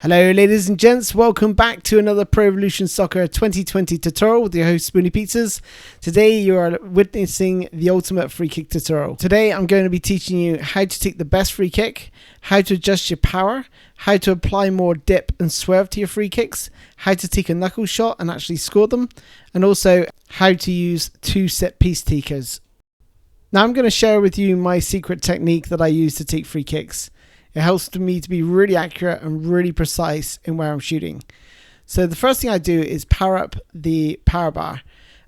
Hello ladies and gents, welcome back to another Pro Evolution Soccer 2020 tutorial with your host Spoony Pizzas. Today you are witnessing the ultimate free kick tutorial. Today I'm going to be teaching you how to take the best free kick, how to adjust your power, how to apply more dip and swerve to your free kicks, how to take a knuckle shot and actually score them, and also how to use two set piece takers. Now I'm going to share with you my secret technique that I use to take free kicks. It helps me to be really accurate and really precise in where I'm shooting. So the first thing I do is power up the power bar.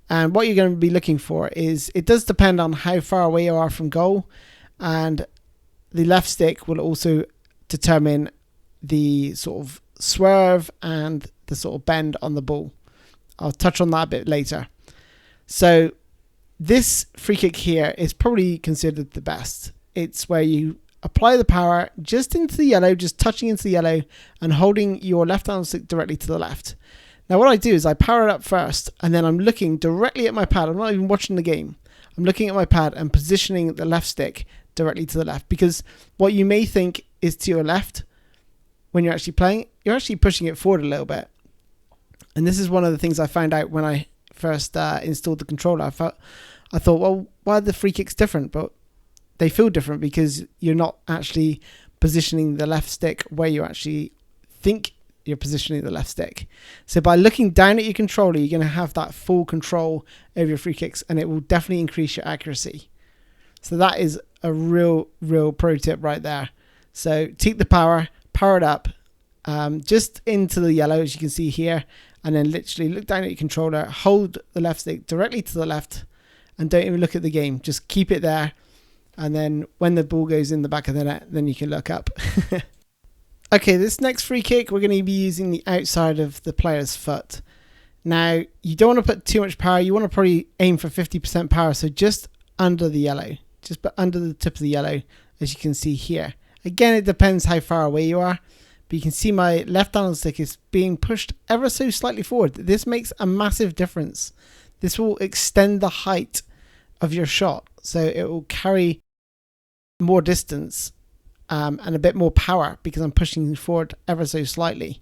And what you're going to be looking for is, it does depend on how far away you are from goal. And the left stick will also determine the sort of swerve and the sort of bend on the ball. I'll touch on that a bit later. So this free kick here is probably considered the best. It's where you apply the power just into the yellow, just touching into the yellow and holding your left arm stick directly to the left. Now what I do is I power it up first and then I'm looking directly at my pad. I'm not even watching the game. I'm looking at my pad and positioning the left stick directly to the left, because what you may think is to your left when you're actually playing, you're actually pushing it forward a little bit. And this is one of the things I found out when I first installed the controller. I thought, well, why are the free kicks different? But they feel different because you're not actually positioning the left stick where you actually think you're positioning the left stick. So by looking down at your controller, you're going to have that full control over your free kicks, and it will definitely increase your accuracy. So that is a real pro tip right there. So take the power it up just into the yellow, as you can see here, and then literally look down at your controller, hold the left stick directly to the left, and don't even look at the game. Just keep it there. And then when the ball goes in the back of the net, then you can look up. Okay, this next free kick, we're going to be using the outside of the player's foot. Now, you don't want to put too much power. You want to probably aim for 50% power. So just under the yellow, just under the tip of the yellow, as you can see here. Again, it depends how far away you are. But you can see my left analog stick is being pushed ever so slightly forward. This makes a massive difference. This will extend the height of your shot. So it will carry more distance and a bit more power because I'm pushing forward ever so slightly.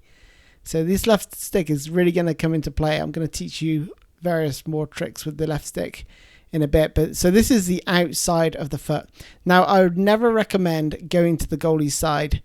So this left stick is really going to come into play. I'm going to teach you various more tricks with the left stick in a bit. But so this is the outside of the foot. Now I would never recommend going to the goalie's side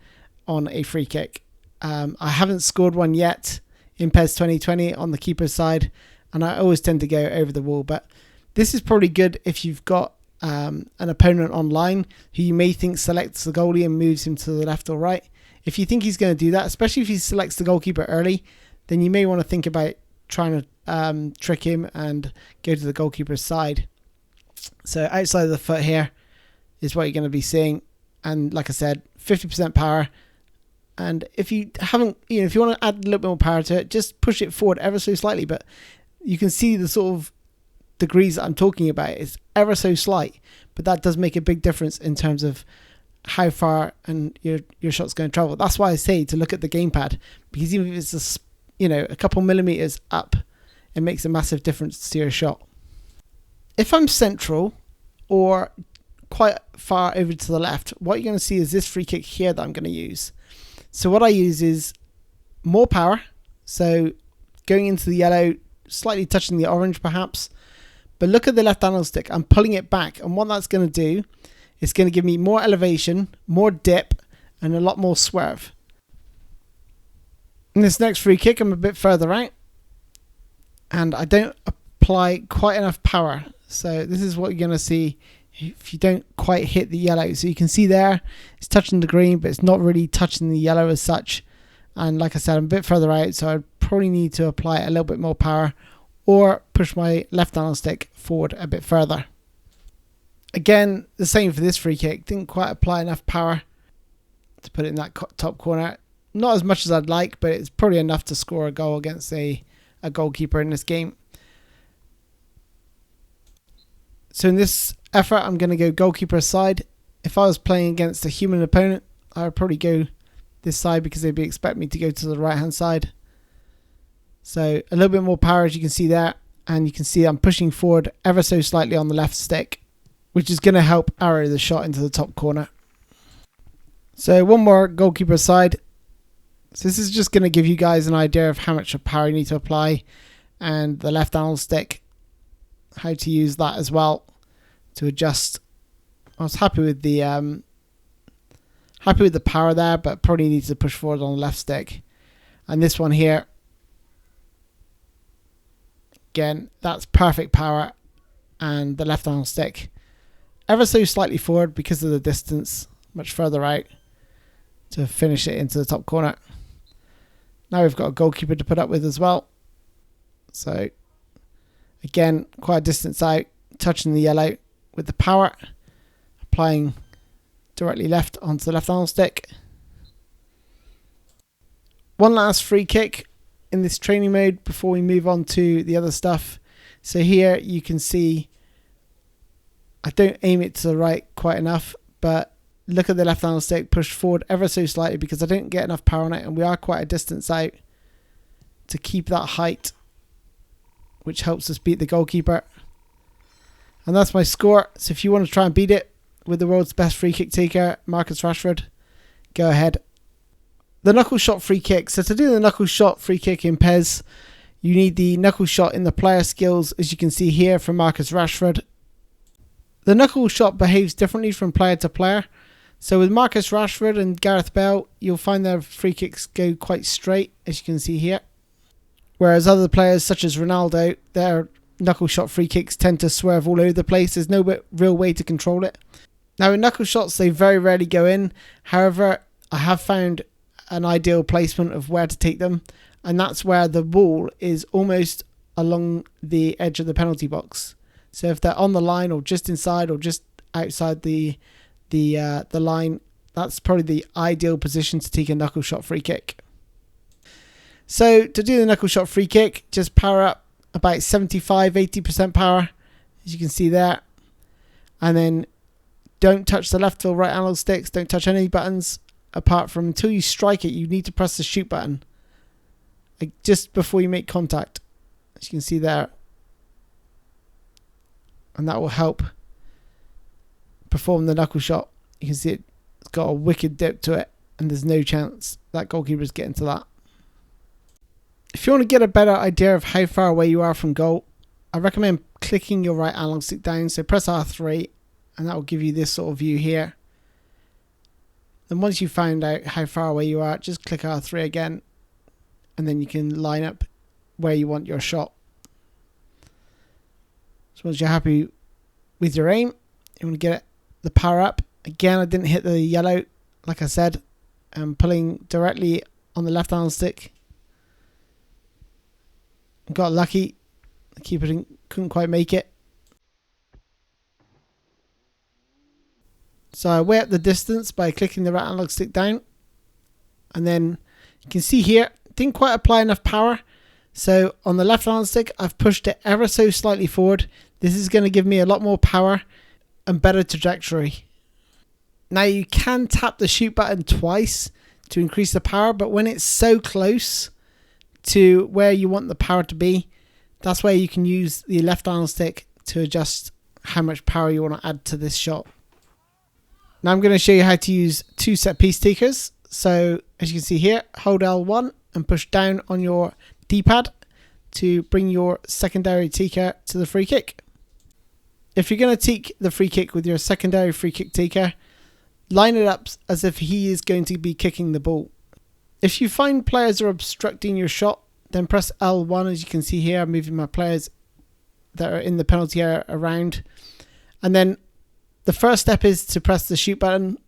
on a free kick. I haven't scored one yet in PES 2020 on the keeper's side, and I always tend to go over the wall. But this is probably good if you've got an opponent online who you may think selects the goalie and moves him to the left or right. If you think he's going to do that, especially if he selects the goalkeeper early, then you may want to think about trying to trick him and go to the goalkeeper's side. So outside of the foot here is what you're going to be seeing, and like I said, 50% power. And if you haven't, if you want to add a little bit more power to it, just push it forward ever so slightly. But you can see the sort of degrees that I'm talking about is ever so slight, but that does make a big difference in terms of how far and your shot's going to travel. That's why I say to look at the gamepad, because even if it's a couple millimeters up, it makes a massive difference to your shot. If I'm central or quite far over to the left, what you're going to see is this free kick here that I'm going to use. So what I use is more power, so going into the yellow, slightly touching the orange perhaps. But look at the left analog stick. I'm pulling it back. And what that's going to do is going to give me more elevation, more dip, and a lot more swerve. In this next free kick, I'm a bit further out. And I don't apply quite enough power. So this is what you're going to see if you don't quite hit the yellow. So you can see there, it's touching the green, but it's not really touching the yellow as such. And like I said, I'm a bit further out, so I probably need to apply a little bit more power, or push my left analog stick forward a bit further. Again, the same for this free kick. Didn't quite apply enough power to put it in that top corner. Not as much as I'd like, but it's probably enough to score a goal against a goalkeeper in this game. So in this effort, I'm going to go goalkeeper side. If I was playing against a human opponent, I would probably go this side because they'd expect me to go to the right hand side. So a little bit more power, as you can see there, and you can see I'm pushing forward ever so slightly on the left stick, which is going to help arrow the shot into the top corner. So one more goalkeeper side. So this is just going to give you guys an idea of how much power you need to apply, and the left analog stick, how to use that as well to adjust. I was happy with the power there, but probably need to push forward on the left stick. And this one here, again, that's perfect power, and the left analog stick ever so slightly forward because of the distance, much further out to finish it into the top corner. Now we've got a goalkeeper to put up with as well. So again, quite a distance out, touching the yellow with the power, applying directly left onto the left analog stick. One last free kick in this training mode before we move on to the other stuff. So here you can see I don't aim it to the right quite enough, but look at the left analog stick, push forward ever so slightly because I didn't get enough power on it, and we are quite a distance out to keep that height, which helps us beat the goalkeeper. And that's my score. So if you want to try and beat it with the world's best free kick taker, Marcus Rashford, go ahead. The knuckle shot free kick. So to do the knuckle shot free kick in PES, you need the knuckle shot in the player skills, as you can see here from Marcus Rashford. The knuckle shot behaves differently from player to player. So with Marcus Rashford and Gareth Bale, you'll find their free kicks go quite straight, as you can see here. Whereas other players such as Ronaldo, their knuckle shot free kicks tend to swerve all over the place. There's no real way to control it. Now in knuckle shots, they very rarely go in. However, I have found an ideal placement of where to take them, and that's where the ball is almost along the edge of the penalty box. So if they're on the line or just inside or just outside the line, that's probably the ideal position to take a knuckle shot free kick. So to do the knuckle shot free kick, just power up about 75-80% power, as you can see there, and then don't touch the left or right analog sticks, don't touch any buttons apart from until you strike it. You need to press the shoot button like just before you make contact, as you can see there, and that will help perform the knuckle shot. You can see it's got a wicked dip to it, and there's no chance that goalkeeper is getting to that. If you want to get a better idea of how far away you are from goal, I recommend clicking your right analog stick down. So press R3, and that will give you this sort of view here. Then once you find out how far away you are, just click R3 again, and then you can line up where you want your shot. So once you're happy with your aim, you want to get the power up. Again, I didn't hit the yellow, like I said. I'm pulling directly on the left analog stick. Got lucky. The keeper couldn't quite make it. So I weigh up the distance by clicking the right analog stick down. And then you can see here, didn't quite apply enough power. So on the left analog stick, I've pushed it ever so slightly forward. This is going to give me a lot more power and better trajectory. Now you can tap the shoot button twice to increase the power, but when it's so close to where you want the power to be, that's where you can use the left analog stick to adjust how much power you want to add to this shot. Now I'm going to show you how to use two set piece takers. So as you can see here, hold L1 and push down on your D-pad to bring your secondary taker to the free kick. If you're going to take the free kick with your secondary free kick taker, line it up as if he is going to be kicking the ball. If you find players are obstructing your shot, then press L1. As you can see here, I'm moving my players that are in the penalty area around. And then the first step is to press the shoot button.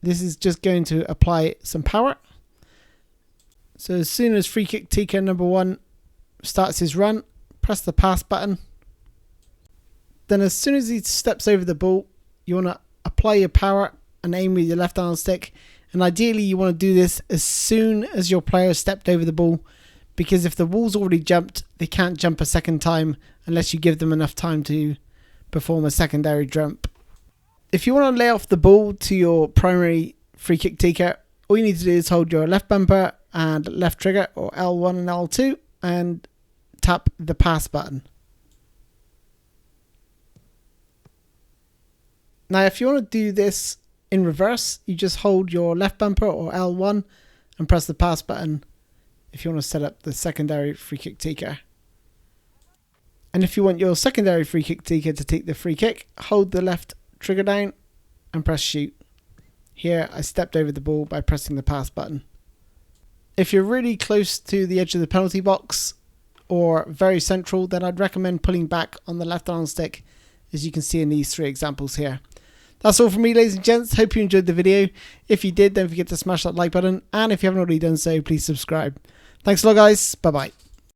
This is just going to apply some power. So as soon as free kick taker number 1 starts his run, press the pass button. Then as soon as he steps over the ball, you want to apply your power and aim with your left analog stick. And ideally you want to do this as soon as your player has stepped over the ball, because if the ball's already jumped, they can't jump a second time unless you give them enough time to perform a secondary jump. If you want to lay off the ball to your primary free kick taker, all you need to do is hold your left bumper and left trigger, or L1 and L2, and tap the pass button. Now if you want to do this in reverse, you just hold your left bumper or L1 and press the pass button if you want to set up the secondary free kick taker. And if you want your secondary free kick taker to take the free kick, hold the left trigger down and press shoot. Here I stepped over the ball by pressing the pass button. If you're really close to the edge of the penalty box or very central, then I'd recommend pulling back on the left arm stick, as you can see in these 3 examples here. That's all from me, ladies and gents. Hope you enjoyed the video. If you did, don't forget to smash that like button, and if you haven't already done so, please subscribe. Thanks a lot, guys. Bye bye.